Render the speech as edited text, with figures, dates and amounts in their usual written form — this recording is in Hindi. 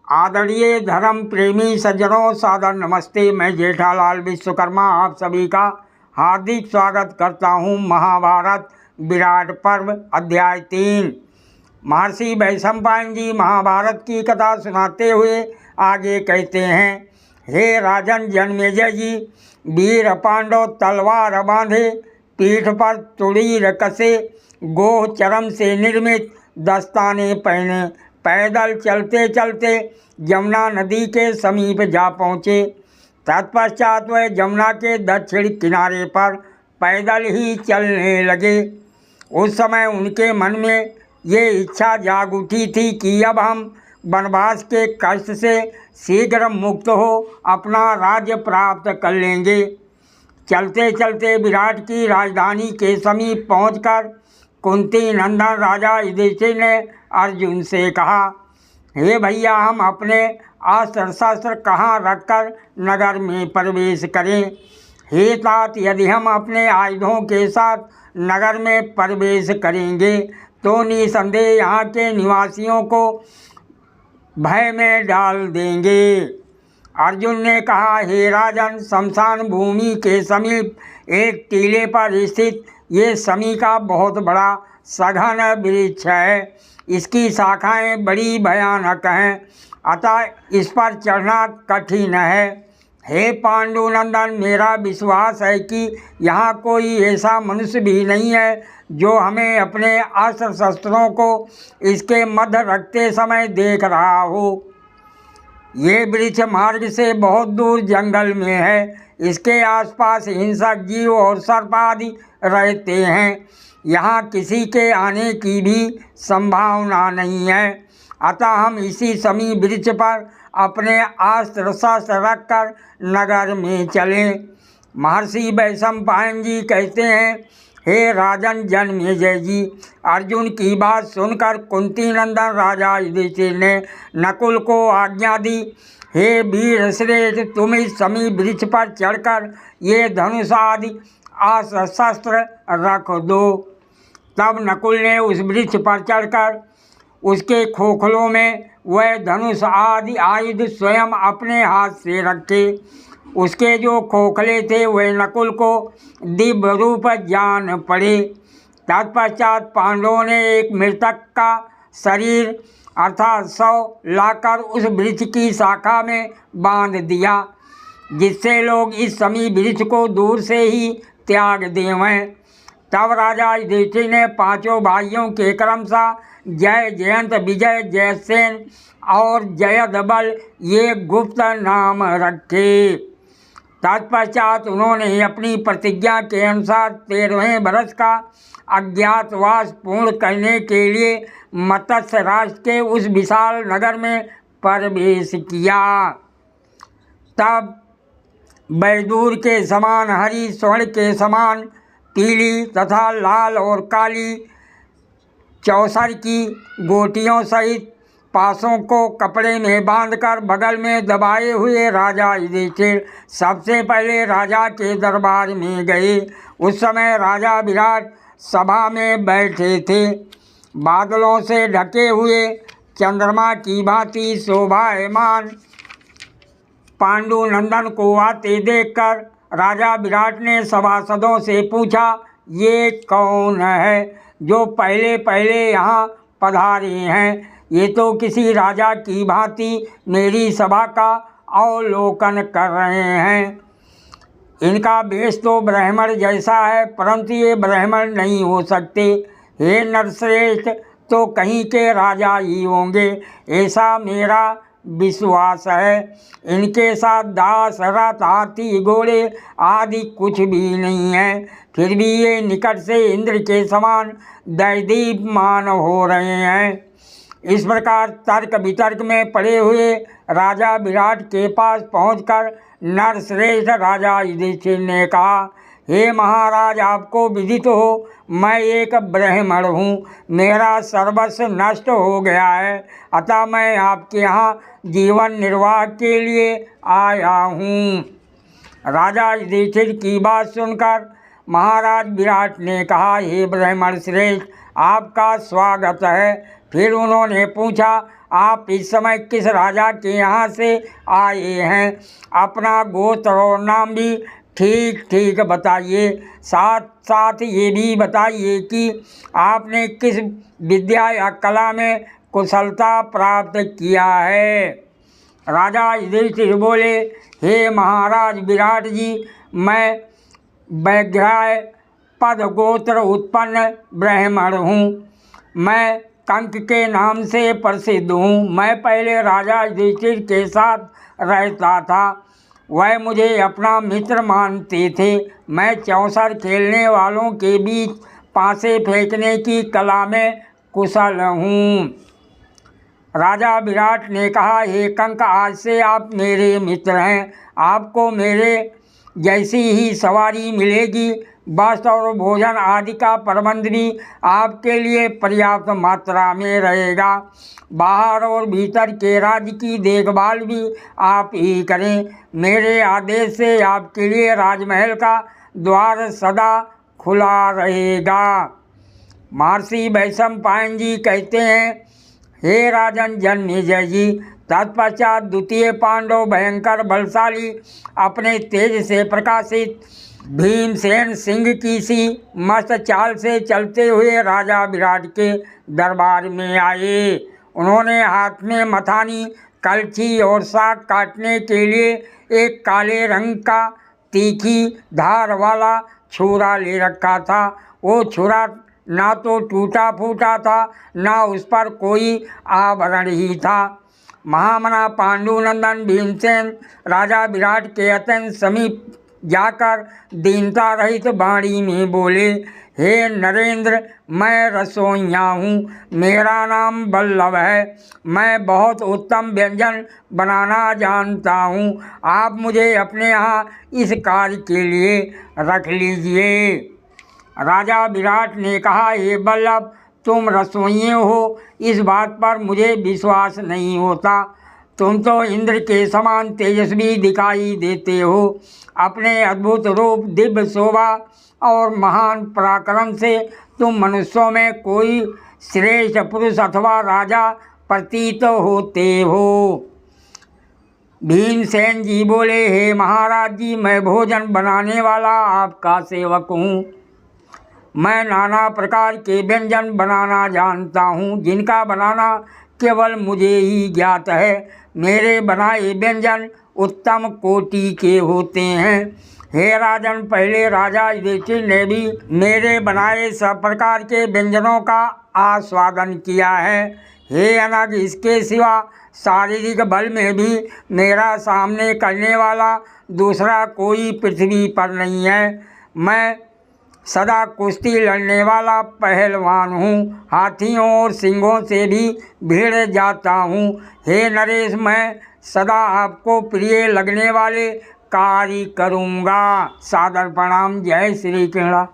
आदरणीय धर्म प्रेमी सज्जनों, सादर नमस्ते। मैं जेठालाल विश्वकर्मा आप सभी का हार्दिक स्वागत करता हूं। महाभारत विराट पर्व अध्याय 3। महर्षि वैशंपायन जी महाभारत की कथा सुनाते हुए आगे कहते हैं, हे राजन जन्मेजय जी, वीर पांडव तलवार बांधे, पीठ पर तुड़ीर कसे, गोह चरम से निर्मित दस्ताने पहने पैदल चलते चलते यमुना नदी के समीप जा पहुँचे। तत्पश्चात वह यमुना के दक्षिण किनारे पर पैदल ही चलने लगे। उस समय उनके मन में ये इच्छा जाग उठी थी कि अब हम वनवास के कष्ट से शीघ्र मुक्त हो अपना राज्य प्राप्त कर लेंगे। चलते चलते विराट की राजधानी के समीप पहुंचकर कुंती नंदन राजा युधिष्ठिर ने अर्जुन से कहा, हे भैया, हम अपने अस्त्र शस्त्र कहाँ रखकर नगर में प्रवेश करें? हे तात, यदि हम अपने आयुधों के साथ नगर में प्रवेश करेंगे तो निसंदेह यहाँ के निवासियों को भय में डाल देंगे। अर्जुन ने कहा, हे राजन, शमशान भूमि के समीप एक टीले पर स्थित ये शमी का बहुत बड़ा सघन वृक्ष है। इसकी शाखाएं बड़ी भयानक हैं, अतः इस पर चढ़ना कठिन है। हे पांडुनंदन, मेरा विश्वास है कि यहाँ कोई ऐसा मनुष्य भी नहीं है जो हमें अपने अस्त्र शस्त्रों को इसके मध्य रखते समय देख रहा हो। ये वृक्ष मार्ग से बहुत दूर जंगल में है। इसके आसपास हिंसक जीव और सर्प आदि रहते हैं। यहाँ किसी के आने की भी संभावना नहीं है, अतः हम इसी शमी वृक्ष पर अपने अस्त्र शस्त्र रखकर नगर में चलें। महर्षि वैशंपायन जी कहते हैं, हे राजन जन्मेजय जी, अर्जुन की बात सुनकर कुंती नंदन राजा युधिष्ठिर ने नकुल को आज्ञा दी, हे वीर श्रेष्ठ, तुम इस शमी वृक्ष पर चढ़कर ये धनुष आदि अस्त्र शस्त्र रख दो। तब नकुल ने उस वृक्ष पर चढ़कर उसके खोखलों में वह धनुष आदि आयुध स्वयं अपने हाथ से रखे। उसके जो खोखले थे वह नकुल को दिव्य रूप जान पड़े। तत्पश्चात पांडवों ने एक मृतक का शरीर अर्थात शव लाकर उस वृक्ष की शाखा में बांध दिया, जिससे लोग इस शमी वृक्ष को दूर से ही त्याग देवें। तब राजा युधिष्ठिर ने पांचों भाइयों के क्रमशः जय जयंत, विजय, जयसेन और जयद्रथ ये गुप्त नाम रखे। तत्पश्चात उन्होंने अपनी प्रतिज्ञा के अनुसार 13वें वर्ष का अज्ञातवास पूर्ण करने के लिए मत्स्य राष्ट्र के उस विशाल नगर में प्रवेश किया। तब बैदूर के समान, हरी स्वर्ण के समान, पीली तथा लाल और काली चौसर की गोटियों सहित पासों को कपड़े में बांधकर बगल में दबाए हुए राजा युधिष्ठिर सबसे पहले राजा के दरबार में गए। उस समय राजा विराट सभा में बैठे थे। बादलों से ढके हुए चंद्रमा की भांति शोभायमान पांडुनंदन को आते देखकर राजा विराट ने सभासदों से पूछा, ये कौन है जो पहले पहले यहाँ पधारे हैं? ये तो किसी राजा की भांति मेरी सभा का अवलोकन कर रहे हैं। इनका वेश तो ब्राह्मण जैसा है, परंतु ये ब्राह्मण नहीं हो सकते। हे नरश्रेष्ठ, तो कहीं के राजा ही होंगे, ऐसा मेरा विश्वास है। इनके साथ दास, रथ, हाथी, घोड़े आदि कुछ भी नहीं है, फिर भी ये निकट से इंद्र के समान दैदीप्यमान हो रहे हैं। इस प्रकार तर्क वितर्क में पड़े हुए राजा विराट के पास पहुंचकर नरश्रेष्ठ राजा युधिष्ठिर ने कहा, हे महाराज, आपको विदित हो मैं एक ब्राह्मण हूँ। मेरा सर्वस्व नष्ट हो गया है, अतः मैं आपके यहाँ जीवन निर्वाह के लिए आया हूँ। राजा युधिष्ठिर की बात सुनकर महाराज विराट ने कहा, हे ब्राह्मण श्रेष्ठ, आपका स्वागत है। फिर उन्होंने पूछा, आप इस समय किस राजा के यहाँ से आए हैं? अपना गोत्र और नाम भी ठीक ठीक बताइए। साथ साथ ये भी बताइए कि आपने किस विद्या या कला में कुशलता प्राप्त किया है। राजा युधिष्ठिर बोले, हे महाराज विराट जी, मैं वैग्राय पद गोत्र उत्पन्न ब्राह्मण हूँ। मैं कंक के नाम से प्रसिद्ध हूँ। मैं पहले राजा युधिष्ठिर के साथ रहता था। वह मुझे अपना मित्र मानते थे। मैं चौसर खेलने वालों के बीच पासे फेंकने की कला में कुशल हूँ। राजा विराट ने कहा, हे कंक, आज से आप मेरे मित्र हैं। आपको मेरे जैसी ही सवारी मिलेगी। वस्त्र और भोजन आदि का प्रबंध भी आपके लिए पर्याप्त मात्रा में रहेगा। बाहर और भीतर के राज्य की देखभाल भी आप ही करें। मेरे आदेश से आपके लिए राजमहल का द्वार सदा खुला रहेगा। महर्षि वैशंपायन जी कहते हैं, हे राजन जन्मेजय जी, तत्पश्चात द्वितीय पांडव भयंकर बलशाली अपने तेज से प्रकाशित भीमसेन सिंह की सी मस्त चाल से चलते हुए राजा विराट के दरबार में आए। उन्होंने हाथ में मथानी, कलछी और साग काटने के लिए एक काले रंग का तीखी धार वाला छुरा ले रखा था। वो छुरा ना तो टूटा फूटा था, ना उस पर कोई आभरण ही था। महामना पांडुनंदन भीमसेन राजा विराट के अत्यंत समीप जाकर दीनता रहित वाणी में बोले, हे नरेंद्र, मैं रसोइया हूँ। मेरा नाम बल्लभ है। मैं बहुत उत्तम व्यंजन बनाना जानता हूँ। आप मुझे अपने यहाँ इस कार्य के लिए रख लीजिए। राजा विराट ने कहा, हे बल्लभ, तुम रसोइये हो, इस बात पर मुझे विश्वास नहीं होता। तुम तो इंद्र के समान तेजस्वी दिखाई देते हो। अपने अद्भुत रूप, दिव्य शोभा और महान पराक्रम से तुम मनुष्यों में कोई श्रेष्ठ पुरुष अथवा राजा प्रतीत होते हो। भीमसेन जी बोले, हे महाराज जी, मैं भोजन बनाने वाला आपका सेवक हूँ। मैं नाना प्रकार के व्यंजन बनाना जानता हूँ, जिनका बनाना केवल मुझे ही ज्ञात है। मेरे बनाए व्यंजन उत्तम कोटि के होते हैं। हे राजन, पहले राजा युधिष्ठिर ने भी मेरे बनाए सब प्रकार के व्यंजनों का आस्वादन किया है। हे अनग, इसके सिवा शारीरिक बल में भी मेरा सामने करने वाला दूसरा कोई पृथ्वी पर नहीं है। मैं सदा कुश्ती लड़ने वाला पहलवान हूँ। हाथियों और सिंहों से भी भिड़ जाता हूँ। हे नरेश, मैं सदा आपको प्रिय लगने वाले कार्य करूँगा। सादर प्रणाम। जय श्री कृष्ण।